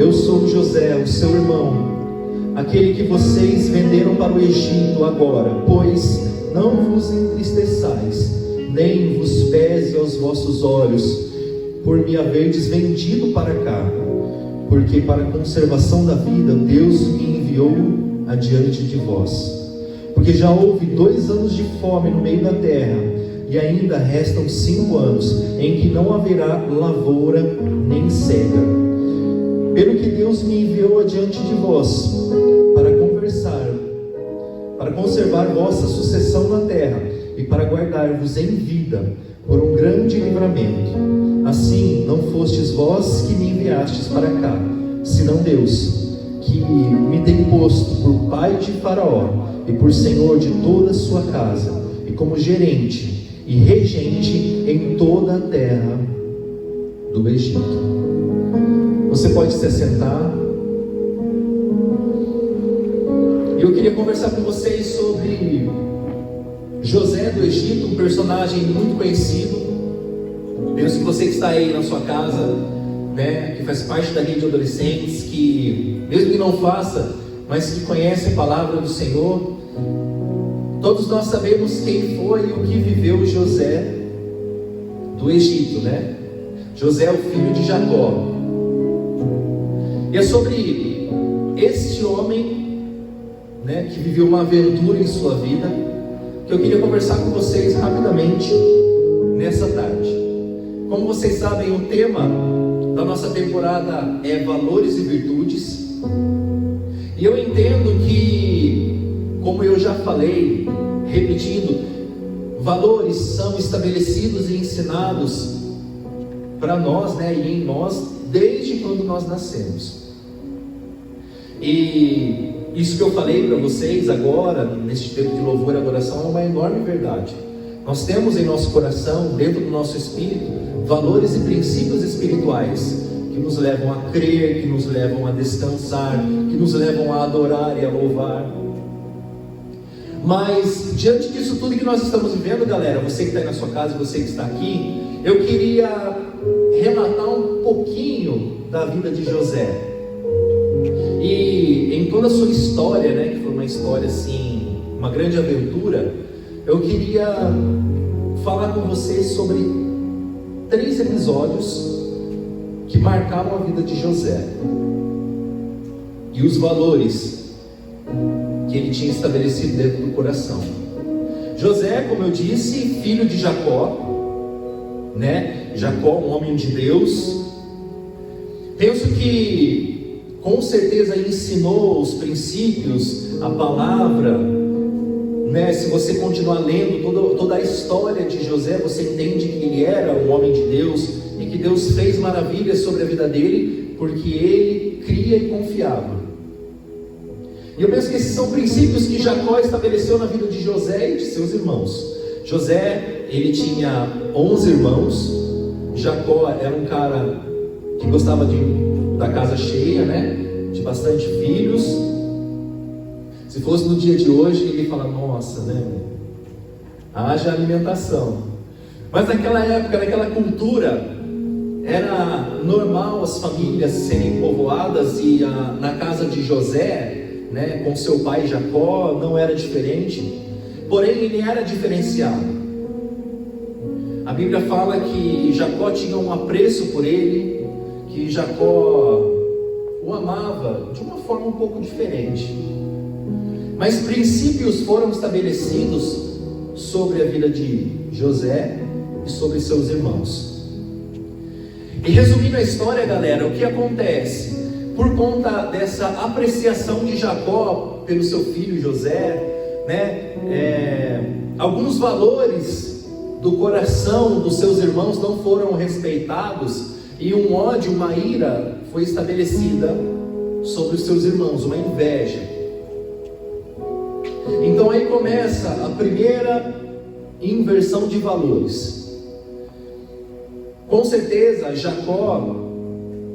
eu sou José, o seu irmão, aquele que vocês venderam para o Egito agora. Pois não vos entristeçais, nem vos pese aos vossos olhos, por me haverdes vendido para cá, porque para a conservação da vida Deus me enviou adiante de vós. Porque já houve 2 anos de fome no meio da terra, e ainda restam 5 anos, em que não haverá lavoura nem cega. Pelo que Deus me enviou adiante de vós, para conservar vossa sucessão na terra, e para guardar-vos em vida, por um grande livramento. Assim não fostes vós que me enviastes para cá, senão Deus, que me tem posto por pai de Faraó, e por senhor de toda a sua casa, e como gerente e regente em toda a terra do Egito. Você pode se assentar. Eu queria conversar com vocês sobre José do Egito, um personagem muito conhecido. Penso que você que está aí na sua casa, né, que faz parte da rede de adolescentes, que mesmo que não faça, mas que conhece a palavra do Senhor, todos nós sabemos quem foi e o que viveu José do Egito, né? José é o filho de Jacó. E é sobre este homem, né, que viveu uma aventura em sua vida, que eu queria conversar com vocês rapidamente nessa tarde. Como vocês sabem, o tema da nossa temporada é valores e virtudes. E eu entendo que, como eu já falei, repetindo, valores são estabelecidos e ensinados para nós, né, e em nós, desde quando nós nascemos. E isso que eu falei para vocês agora, neste tempo de louvor e adoração, é uma enorme verdade. Nós temos em nosso coração, dentro do nosso espírito, valores e princípios espirituais que nos levam a crer, que nos levam a descansar, que nos levam a adorar e a louvar. Mas diante disso tudo que nós estamos vivendo, galera, você que está aí na sua casa, você que está aqui, eu queria relatar um pouquinho da vida de José. E em toda a sua história, né, que foi uma história assim, uma grande aventura, eu queria falar com vocês sobre 3 episódios que marcaram a vida de José e os valores que ele tinha estabelecido dentro do coração. José, como eu disse, filho de Jacó, né? Jacó, um homem de Deus. Penso que com certeza ensinou os princípios, a palavra, né? Se você continuar lendo toda a história de José, você entende que ele era um homem de Deus e que Deus fez maravilhas sobre a vida dele, porque ele cria e confiava. E eu penso que esses são princípios que Jacó estabeleceu na vida de José e de seus irmãos. José, ele tinha 11 irmãos. Jacó era um cara que gostava da casa cheia, né? De bastante filhos. Se fosse no dia de hoje, ele fala, nossa, né? Haja alimentação. Mas naquela época, naquela cultura, era normal as famílias serem povoadas, e na casa de José, né, com seu pai Jacó, não era diferente. Porém, ele era diferenciado. A Bíblia fala que Jacó tinha um apreço por ele, que Jacó o amava de uma forma um pouco diferente. Mas princípios foram estabelecidos sobre a vida de José e sobre seus irmãos. E resumindo a história, galera, o que acontece? Por conta dessa apreciação de Jacó pelo seu filho José, né, alguns valores do coração dos seus irmãos não foram respeitados, e um ódio, uma ira foi estabelecida sobre os seus irmãos, uma inveja. Então aí começa a primeira inversão de valores. Com certeza Jacó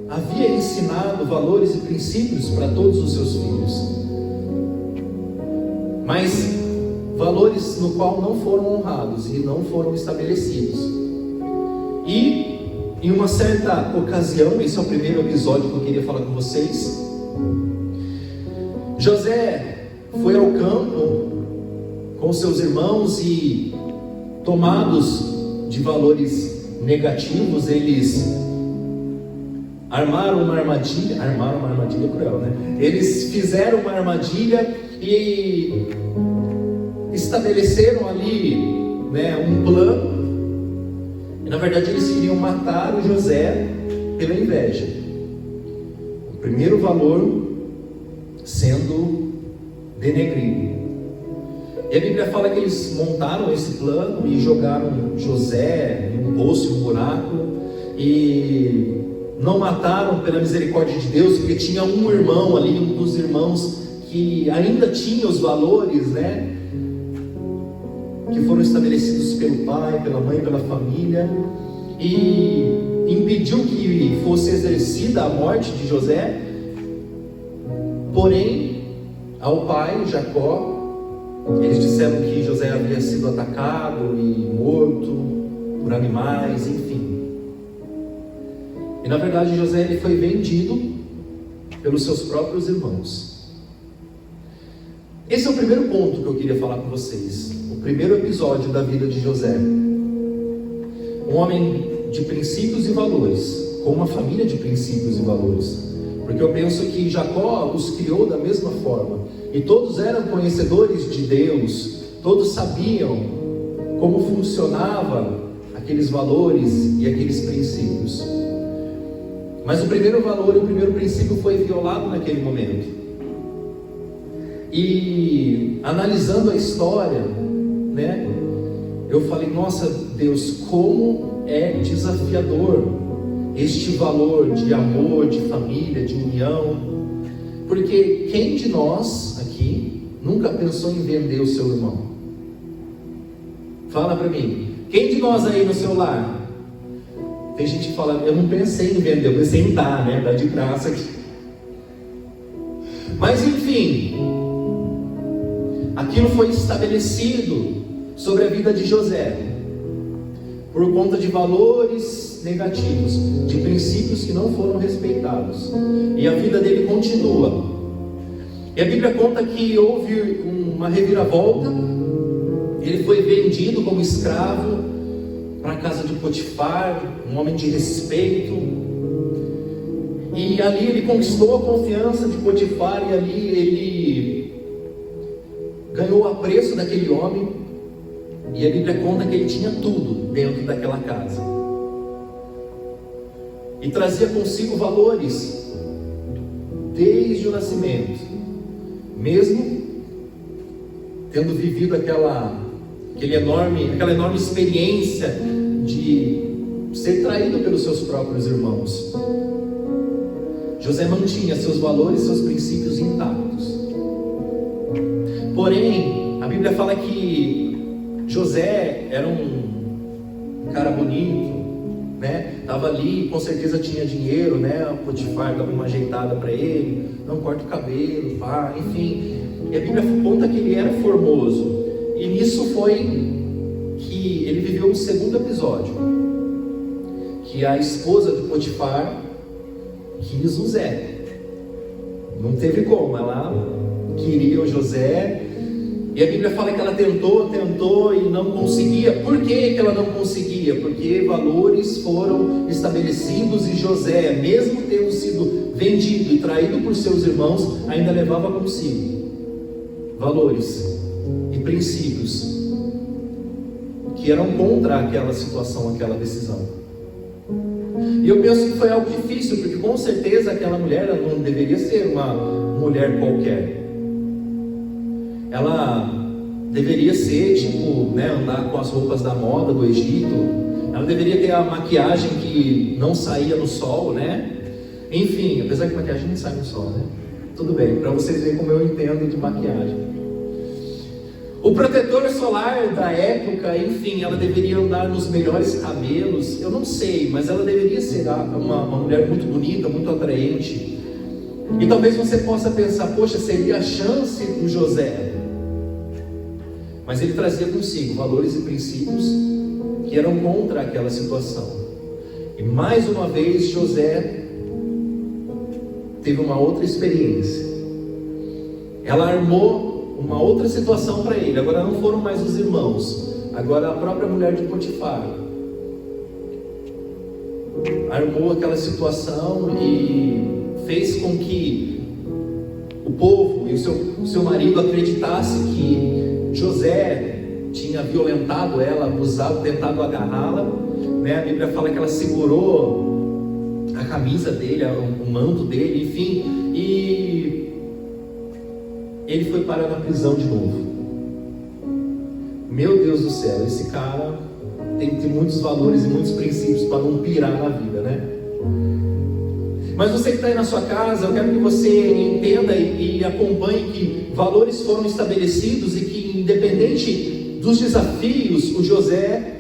havia ensinado valores e princípios para todos os seus filhos, mas valores no qual não foram honrados e não foram estabelecidos. E Em uma certa ocasião, esse é o primeiro episódio que eu queria falar com vocês. José foi ao campo com seus irmãos e, tomados de valores negativos, eles armaram uma armadilha é cruel, né? Eles fizeram uma armadilha e estabeleceram ali, né, um plano. E na verdade eles queriam matar o José pela inveja. O primeiro valor sendo denegrido. E a Bíblia fala que eles montaram esse plano e jogaram José em um poço, em um buraco, e não mataram pela misericórdia de Deus, porque tinha um irmão ali, um dos irmãos que ainda tinha os valores, né, que foram estabelecidos pelo pai, pela mãe, pela família, e impediu que fosse exercida a morte de José. Porém, ao pai, Jacó, eles disseram que José havia sido atacado e morto por animais, enfim. E na verdade José ele foi vendido pelos seus próprios irmãos. Esse é o primeiro ponto que eu queria falar com vocês. O primeiro episódio da vida de José. Um homem de princípios e valores, com uma família de princípios e valores. Porque eu penso que Jacó os criou da mesma forma. E todos eram conhecedores de Deus. Todos sabiam como funcionava aqueles valores e aqueles princípios. Mas o primeiro valor e o primeiro princípio foi violado naquele momento. E analisando a história, né, eu falei, nossa Deus, como é desafiador este valor de amor, de família, de união. Porque quem de nós aqui nunca pensou em vender o seu irmão? Fala para mim, quem de nós aí no seu lar? Tem gente que fala, eu não pensei em vender, eu pensei em dar, né? Dar de graça aqui. Mas enfim, aquilo foi estabelecido sobre a vida de José, por conta de valores negativos, de princípios que não foram respeitados. E a vida dele continua. E a Bíblia conta que houve uma reviravolta. Ele foi vendido como escravo para a casa de Potifar, um homem de respeito. E ali ele conquistou a confiança de Potifar, e ali ele ganhou o apreço daquele homem. E a Bíblia conta que ele tinha tudo dentro daquela casa. E trazia consigo valores desde o nascimento. Mesmo tendo vivido aquela enorme experiência de ser traído pelos seus próprios irmãos, José mantinha seus valores, seus princípios intactos. Porém, a Bíblia fala que José era um cara bonito, né? Tava ali, com certeza tinha dinheiro, né? O Potifar dava uma ajeitada para ele, não corta o cabelo, pá, enfim. E a Bíblia conta que ele era formoso. E nisso foi que ele viveu um segundo episódio, que a esposa do Potifar quis José. Não teve como, ela queria o José. E a Bíblia fala que ela tentou e não conseguia. Por que ela não conseguia? Porque valores foram estabelecidos e José, mesmo tendo sido vendido e traído por seus irmãos, ainda levava consigo valores e princípios que eram contra aquela situação, aquela decisão. E eu penso que foi algo difícil, porque com certeza aquela mulher não deveria ser uma mulher qualquer. Ela deveria ser, tipo, né, andar com as roupas da moda do Egito. Ela deveria ter a maquiagem que não saía no sol, né? Enfim, apesar que maquiagem não sai no sol, né? Tudo bem, para vocês verem como eu entendo de maquiagem. O protetor solar da época, enfim, ela deveria andar nos melhores cabelos. Eu não sei, mas ela deveria ser uma mulher muito bonita, muito atraente. E talvez você possa pensar, poxa, seria a chance do José. Mas ele trazia consigo valores e princípios que eram contra aquela situação. E mais uma vez José teve uma outra experiência. Ela armou uma outra situação para ele. Agora não foram mais os irmãos, agora a própria mulher de Potifar armou aquela situação e fez com que o povo e o seu marido acreditasse que José tinha violentado ela, abusado, tentado agarrá-la, né? A Bíblia fala que ela segurou a camisa dele, o manto dele, enfim, e ele foi parar na prisão de novo. Meu Deus do céu, esse cara tem que ter muitos valores e muitos princípios para não pirar na vida, né? Mas você que está aí na sua casa, eu quero que você entenda e acompanhe que valores foram estabelecidos e que, independente dos desafios, o José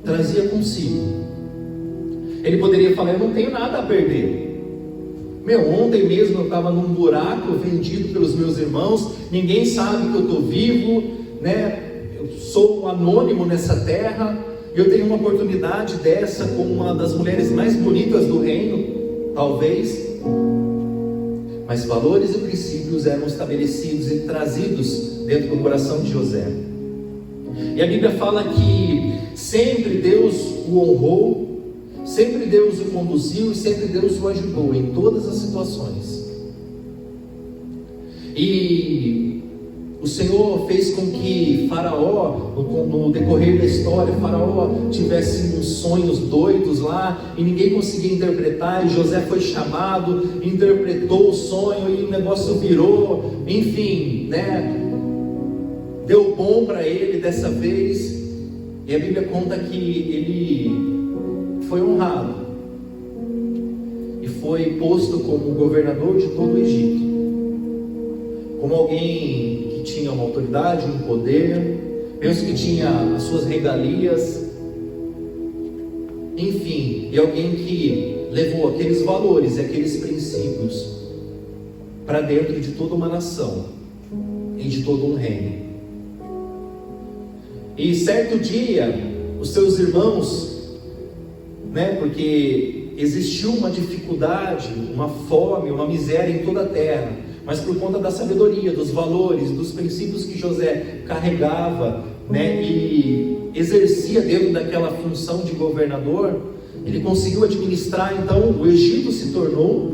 trazia consigo. Ele poderia falar: eu não tenho nada a perder. Ontem mesmo eu estava num buraco vendido pelos meus irmãos, ninguém sabe que eu estou vivo, né? Eu sou anônimo nessa terra, eu tenho uma oportunidade dessa com uma das mulheres mais bonitas do reino, talvez. Mas valores e princípios eram estabelecidos e trazidos dentro do coração de José. E a Bíblia fala que sempre Deus o honrou, sempre Deus o conduziu e sempre Deus o ajudou em todas as situações. E o Senhor fez com que Faraó, no decorrer da história, Faraó tivesse uns sonhos doidos lá, e ninguém conseguia interpretar, e José foi chamado, interpretou o sonho, e o negócio virou, enfim, né? Deu bom para ele dessa vez, e a Bíblia conta que ele foi honrado, e foi posto como governador de todo o Egito, como alguém que tinha uma autoridade, um poder, penso que tinha as suas regalias, enfim, e alguém que levou aqueles valores e aqueles princípios para dentro de toda uma nação e de todo um reino. E certo dia, os seus irmãos, né, porque existiu uma dificuldade, uma fome, uma miséria em toda a terra, mas por conta da sabedoria, dos valores, dos princípios que José carregava, né, e exercia dentro daquela função de governador, ele conseguiu administrar. Então o Egito se tornou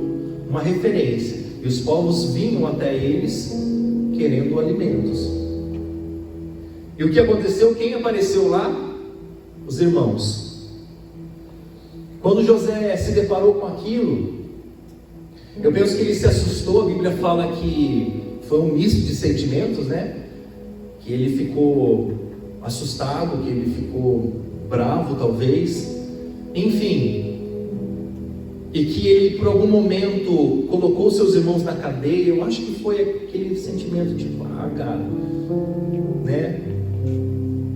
uma referência, e os povos vinham até eles querendo alimentos. E o que aconteceu? Quem apareceu lá? Os irmãos. Quando José se deparou com aquilo, eu penso que ele se assustou. A Bíblia fala que foi um misto de sentimentos, né? Que ele ficou assustado, que ele ficou bravo, talvez, enfim, e que ele por algum momento colocou seus irmãos na cadeia. Eu acho que foi aquele sentimento de cara, né?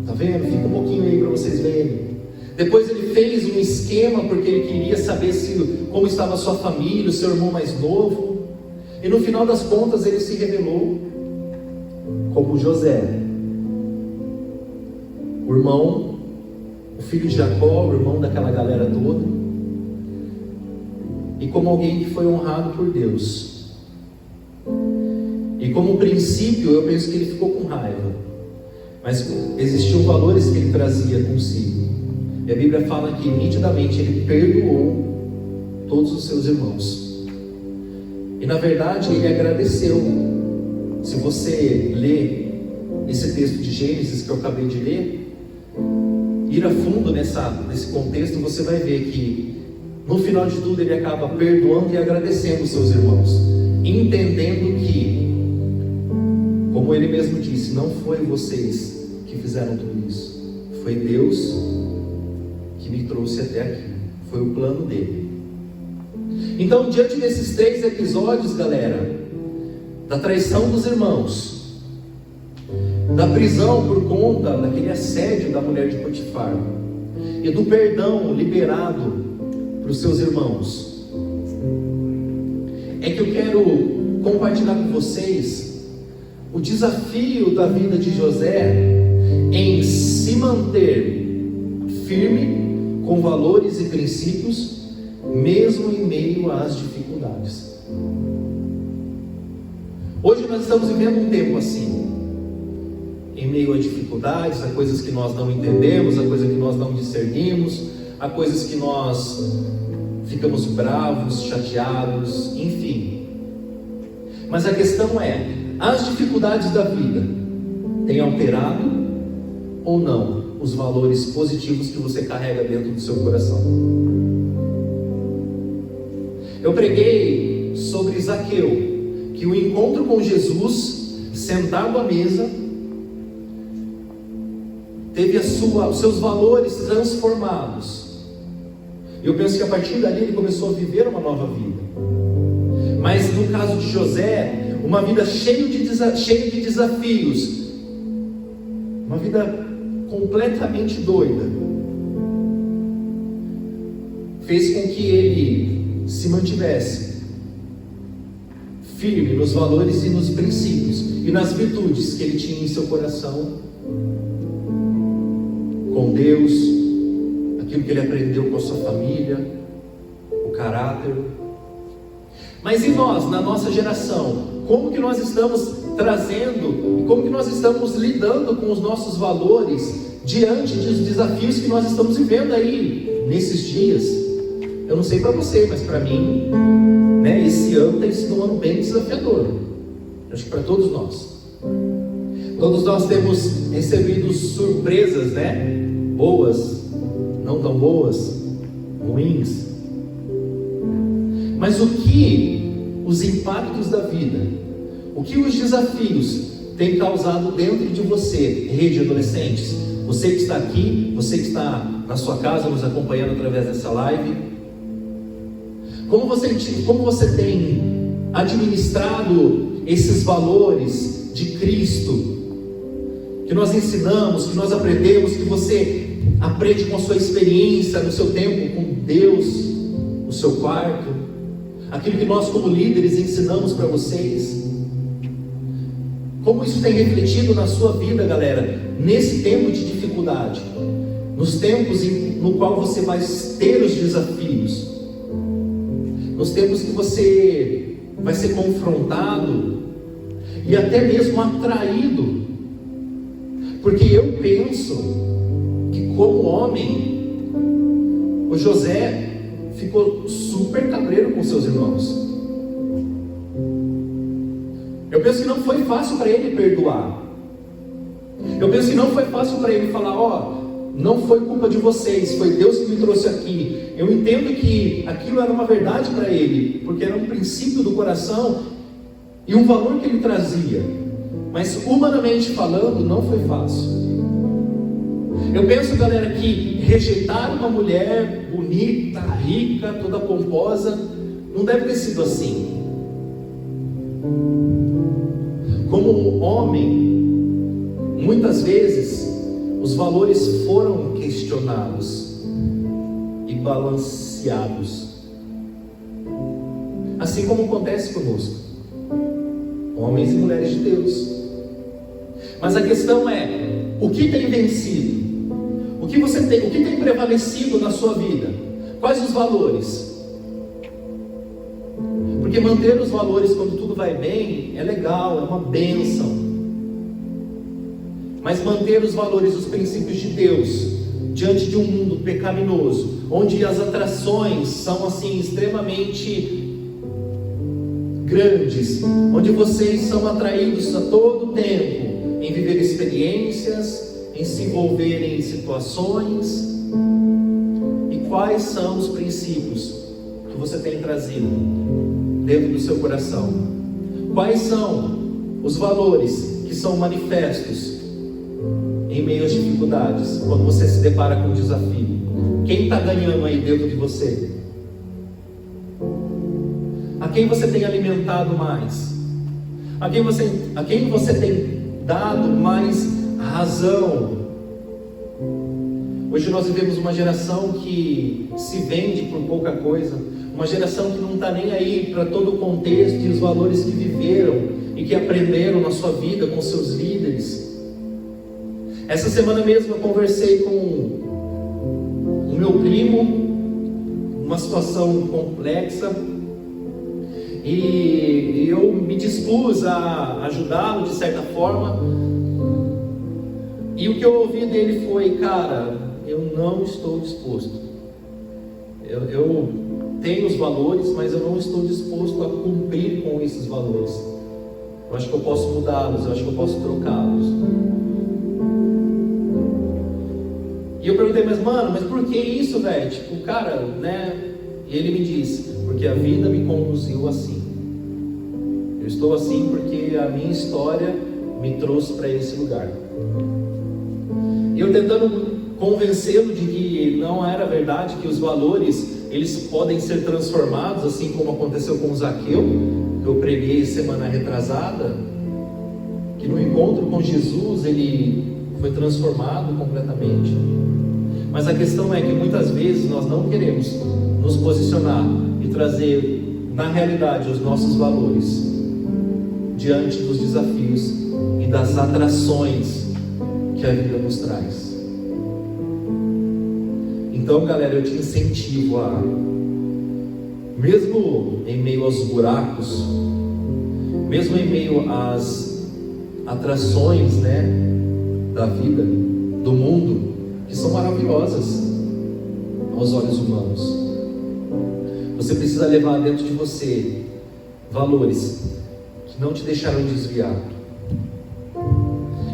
Tá vendo? Fica um pouquinho aí para vocês verem. Depois ele fez um esquema porque ele queria saber como estava a sua família, o seu irmão mais novo. E no final das contas ele se revelou como José, o irmão, o filho de Jacó, o irmão daquela galera toda, e como alguém que foi honrado por Deus. E como princípio, eu penso que ele ficou com raiva, mas existiam valores que ele trazia consigo. E a Bíblia fala que nitidamente ele perdoou todos os seus irmãos. E na verdade ele agradeceu. Se você ler esse texto de Gênesis que eu acabei de ler, ir a fundo nesse contexto, você vai ver que no final de tudo ele acaba perdoando e agradecendo os seus irmãos, entendendo que, como ele mesmo disse, não foi vocês que fizeram tudo isso, foi Deus que me trouxe até aqui, foi o plano dele. Então, diante desses 3 episódios, galera, da traição dos irmãos, da prisão por conta daquele assédio da mulher de Potifar, e do perdão liberado para os seus irmãos, é que eu quero compartilhar com vocês o desafio da vida de José em se manter firme, com valores e princípios, mesmo em meio às dificuldades. Hoje nós estamos vivendo um tempo assim, em meio a dificuldades, a coisas que nós não entendemos, a coisas que nós não discernimos, a coisas que nós ficamos bravos, chateados, enfim. Mas a questão é, as dificuldades da vida têm alterado ou não os valores positivos que você carrega dentro do seu coração? Eu preguei sobre Zaqueu, que o encontro com Jesus, sentado à mesa, teve os seus valores transformados. E eu penso que a partir dali ele começou a viver uma nova vida. Mas no caso de José, uma vida cheia de desafios, uma vida completamente doida, fez com que ele se mantivesse firme nos valores e nos princípios e nas virtudes que ele tinha em seu coração com Deus, aquilo que ele aprendeu com a sua família, o caráter. Mas e nós, na nossa geração, como que nós estamos trazendo e como que nós estamos lidando com os nossos valores diante dos desafios que nós estamos vivendo aí nesses dias? Eu não sei para você, mas para mim, esse ano tem sido um ano bem desafiador. Eu acho que para todos nós. Todos nós temos recebido surpresas, boas, não tão boas, ruins. Mas o que os impactos da vida, o que os desafios têm causado dentro de você, rede de adolescentes? Você que está aqui, você que está na sua casa nos acompanhando através dessa live, como você tem administrado esses valores de Cristo, que nós ensinamos, que nós aprendemos, que você aprende com a sua experiência, no seu tempo com Deus, no seu quarto, aquilo que nós como líderes ensinamos para vocês? Como isso tem refletido na sua vida, galera, nesse tempo de dificuldade, nos tempos no qual você vai ter os desafios, nos tempos que você vai ser confrontado e até mesmo atraído, porque eu penso que como homem, o José ficou super cabreiro com seus irmãos. Eu penso que não foi fácil para ele perdoar. Eu penso que não foi fácil para ele falar, não foi culpa de vocês, foi Deus que me trouxe aqui. Eu entendo que aquilo era uma verdade para ele, porque era um princípio do coração e um valor que ele trazia. Mas humanamente falando, não foi fácil. Eu penso, galera, que rejeitar uma mulher bonita, rica, toda pomposa, não deve ter sido assim. Como homem, muitas vezes os valores foram questionados e balanceados, assim como acontece conosco, homens e mulheres de Deus. Mas a questão é, o que tem vencido? O que tem prevalecido na sua vida? Quais os valores? Porque manter os valores quando tudo vai bem é legal, é uma bênção. Mas manter os valores, os princípios de Deus, diante de um mundo pecaminoso, onde as atrações são assim extremamente grandes, onde vocês são atraídos a todo tempo em viver experiências, em se envolverem em situações. E quais são os princípios que você tem trazido dentro do seu coração? Quais são os valores que são manifestos em meio às dificuldades, quando você se depara com um desafio? Quem está ganhando aí dentro de você? A quem você tem alimentado mais? A quem você tem dado mais razão? Hoje nós vivemos uma geração que se vende por pouca coisa, uma geração que não está nem aí para todo o contexto e os valores que viveram e que aprenderam na sua vida com seus líderes. Essa semana mesmo eu conversei com o meu primo, uma situação complexa, e eu me dispus a ajudá-lo de certa forma, e o que eu ouvi dele foi: cara, eu não estou disposto, eu tenho os valores, mas eu não estou disposto a cumprir com esses valores. Eu acho que eu posso mudá-los, eu acho que eu posso trocá-los. E eu perguntei: mas mano, mas por que isso, velho? Tipo, cara, né? E ele me disse: porque a vida me conduziu assim. Eu estou assim porque a minha história me trouxe para esse lugar. E eu tentando convencê-lo de que não era verdade, que os valores, eles podem ser transformados, assim como aconteceu com o Zaqueu, que eu preguei semana retrasada, que no encontro com Jesus ele foi transformado completamente. Mas a questão é que muitas vezes nós não queremos nos posicionar e trazer na realidade os nossos valores diante dos desafios e das atrações que a vida nos traz. Então, galera, eu te incentivo a, mesmo em meio aos buracos, mesmo em meio às atrações, né, da vida, do mundo, que são maravilhosas aos olhos humanos, você precisa levar dentro de você valores que não te deixarão desviar.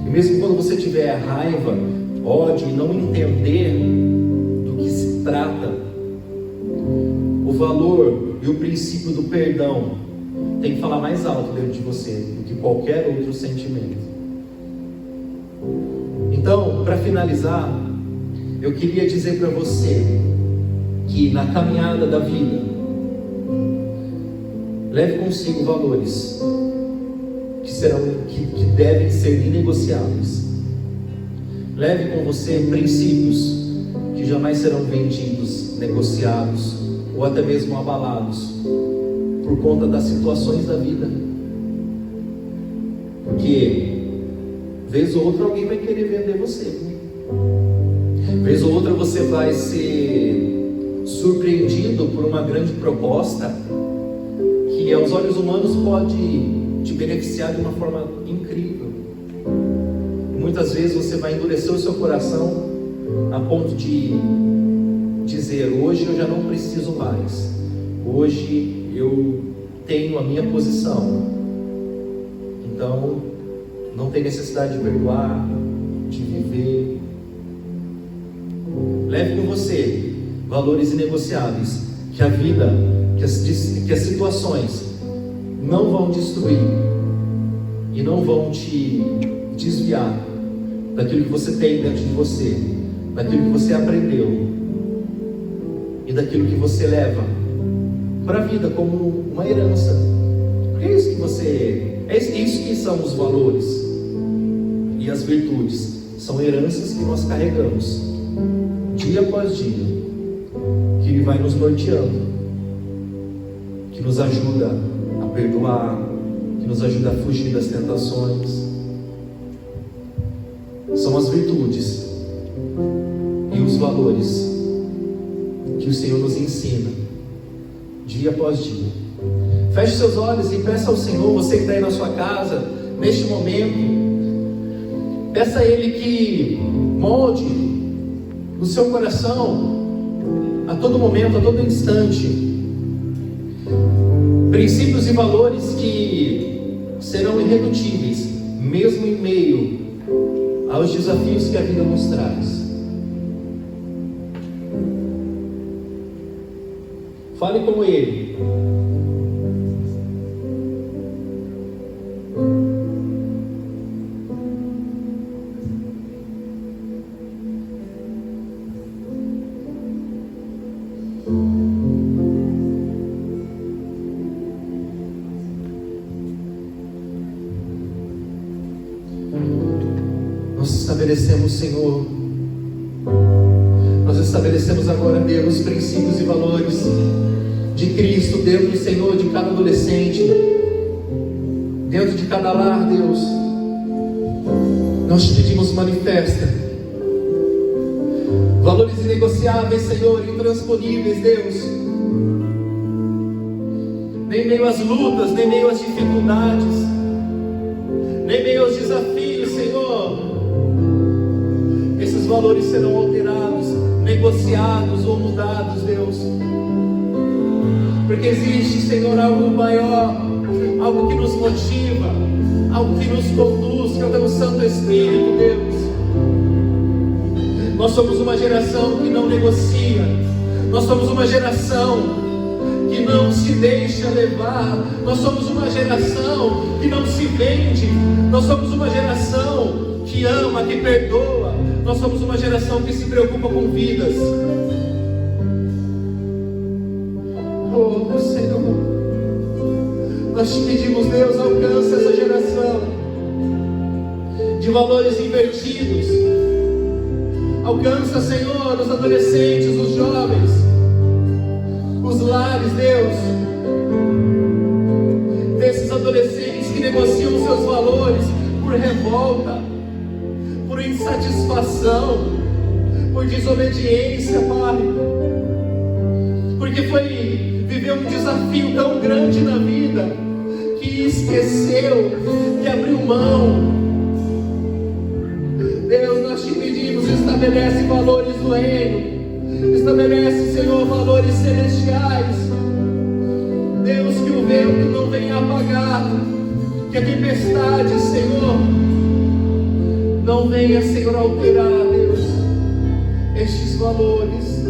E mesmo quando você tiver raiva, ódio e não entender do que se trata, o valor e o princípio do perdão tem que falar mais alto dentro de você do que qualquer outro sentimento. Então, para finalizar, eu queria dizer para você que na caminhada da vida, leve consigo valores que devem ser inegociáveis. Leve com você princípios que jamais serão vendidos, negociados ou até mesmo abalados por conta das situações da vida. Porque vez ou outra alguém vai querer vender você. Vez ou outra você vai ser surpreendido por uma grande proposta que aos olhos humanos pode te beneficiar de uma forma incrível. E muitas vezes você vai endurecer o seu coração a ponto de dizer: hoje eu já não preciso mais, hoje eu tenho a minha posição, então não tem necessidade de perdoar, de viver. Leve com você valores inegociáveis que a vida, que as situações não vão destruir e não vão te desviar daquilo que você tem dentro de você, daquilo que você aprendeu e daquilo que você leva para a vida como uma herança. Porque é isso que são os valores e as virtudes. São heranças que nós carregamos dia após dia, que Ele vai nos norteando, que nos ajuda a perdoar, que nos ajuda a fugir das tentações. São as virtudes e os valores que o Senhor nos ensina dia após dia. Feche seus olhos e peça ao Senhor, você que está aí na sua casa, neste momento, peça a Ele que molde o seu coração a todo momento, a todo instante, princípios e valores que serão irredutíveis, mesmo em meio aos desafios que a vida nos traz. Fale com Ele. Estabelecemos, Senhor, nós estabelecemos agora, Deus, os princípios e valores de Cristo dentro, Senhor, de cada adolescente, dentro de cada lar, Deus. Nós te pedimos, manifesta Valores inegociáveis, Senhor, intransponíveis, Deus. Nem meio às lutas, nem meio às dificuldades, nem meio aos desafios, Senhor, esses valores serão alterados, negociados ou mudados, Deus. Porque existe, Senhor, algo maior, algo que nos motiva, algo que nos conduz, que é o Teu Santo Espírito, Deus. Nós somos uma geração que não negocia. Nós somos uma geração que não se deixa levar. Nós somos uma geração que não se vende. Nós somos uma geração que ama, que perdoa. Nós somos uma geração que se preocupa com vidas. Oh, Senhor, nós te pedimos, Deus, alcança essa geração de valores invertidos. Alcança, Senhor, os adolescentes, os jovens, os lares, Deus, desses adolescentes que negociam seus valores por revolta, por insatisfação, por desobediência, Pai, porque viveu um desafio tão grande na vida, que esqueceu, que abriu mão. Deus, nós te pedimos, estabelece valores do reino, estabelece, Senhor, valores celestiais. Deus, que o vento não venha apagar, que a tempestade, Senhor, não venha, Senhor, alterar, Deus, estes valores,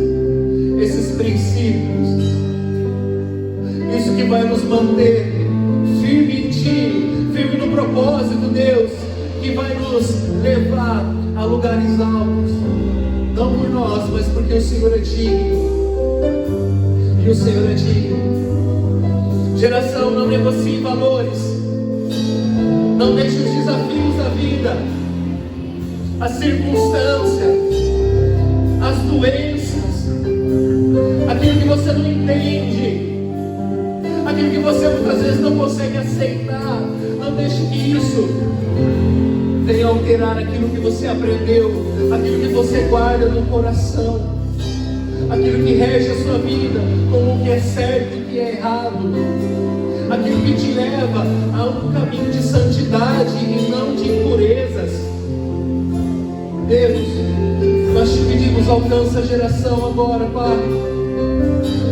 esses princípios. Isso que vai nos manter firme em Ti, firme no propósito, Deus, que vai nos levar a lugares altos, não por nós, mas porque o Senhor é digno, e o Senhor é digno. Geração, não negocie valores, não deixe os desafios da vida, as circunstâncias, as doenças, aquilo que você não entende, aquilo que você muitas vezes não consegue aceitar. Não deixe que isso venha alterar aquilo que você aprendeu, aquilo que você guarda no coração, aquilo que rege a sua vida, como o que é certo e o que é errado, aquilo que te leva a um caminho de santidade e não de impurezas. Deus, nós te pedimos, alcança a geração agora, Pai.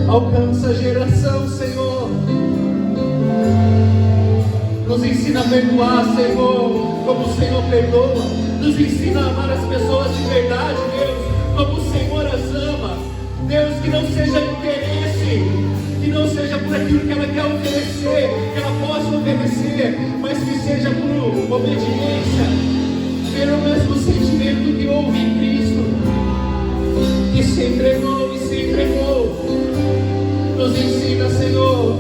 Alcança a geração, Senhor. Nos ensina a perdoar, Senhor, como o Senhor perdoa. Nos ensina a amar as pessoas de verdade, Deus, como o Senhor as ama. Deus, que não seja interesse, que não seja por aquilo que ela quer oferecer, que ela possa oferecer, mas que seja por obediência, pelo mesmo sentimento que houve em Cristo, que se entregou e se entregou. Nos ensina, Senhor,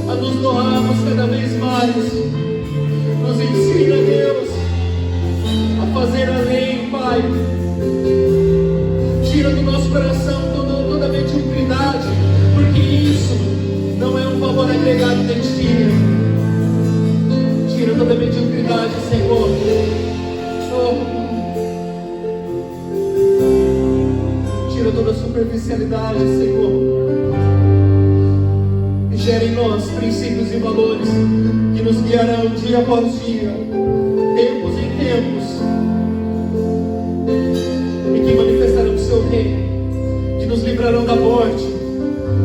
a nos doarmos cada vez mais. Nos ensina, Deus, a fazer além, Pai. Tira do nosso coração toda mediocridade, porque isso não é um valor agregado de Ti. Tira toda mediocridade, Senhor. Tira toda superficialidade, Senhor. Gera em nós princípios e valores que nos guiarão dia após dia, tempos em tempos, e que manifestarão o Seu reino, que nos livrarão da morte,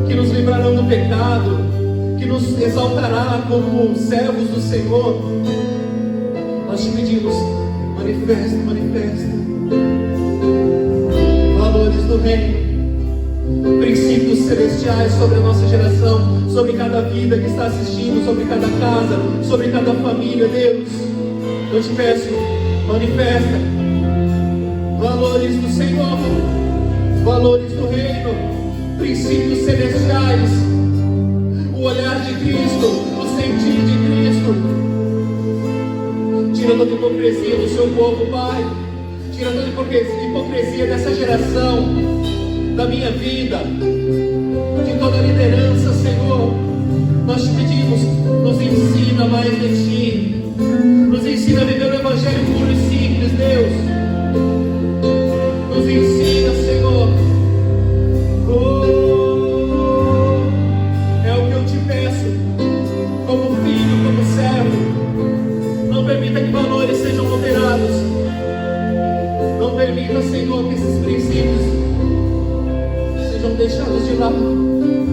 que nos livrarão do pecado, que nos exaltará como servos do Senhor. Nós te pedimos, manifesta, manifesta valores do reino, princípios celestiais sobre a nossa geração, sobre cada vida que está assistindo, sobre cada casa, sobre cada família, Deus. Eu te peço, manifesta valores do Senhor, valores do reino, princípios celestiais, o olhar de Cristo, o sentir de Cristo. Tira toda hipocrisia do Seu povo, Pai. Tira toda hipocrisia dessa geração, da minha vida, de toda a liderança, Senhor. Nós te pedimos, nos ensina mais de Ti, nos ensina a viver o Evangelho puro e simples, Deus. Nos ensina, Senhor, Permita, Senhor, que esses princípios sejam deixados de lado.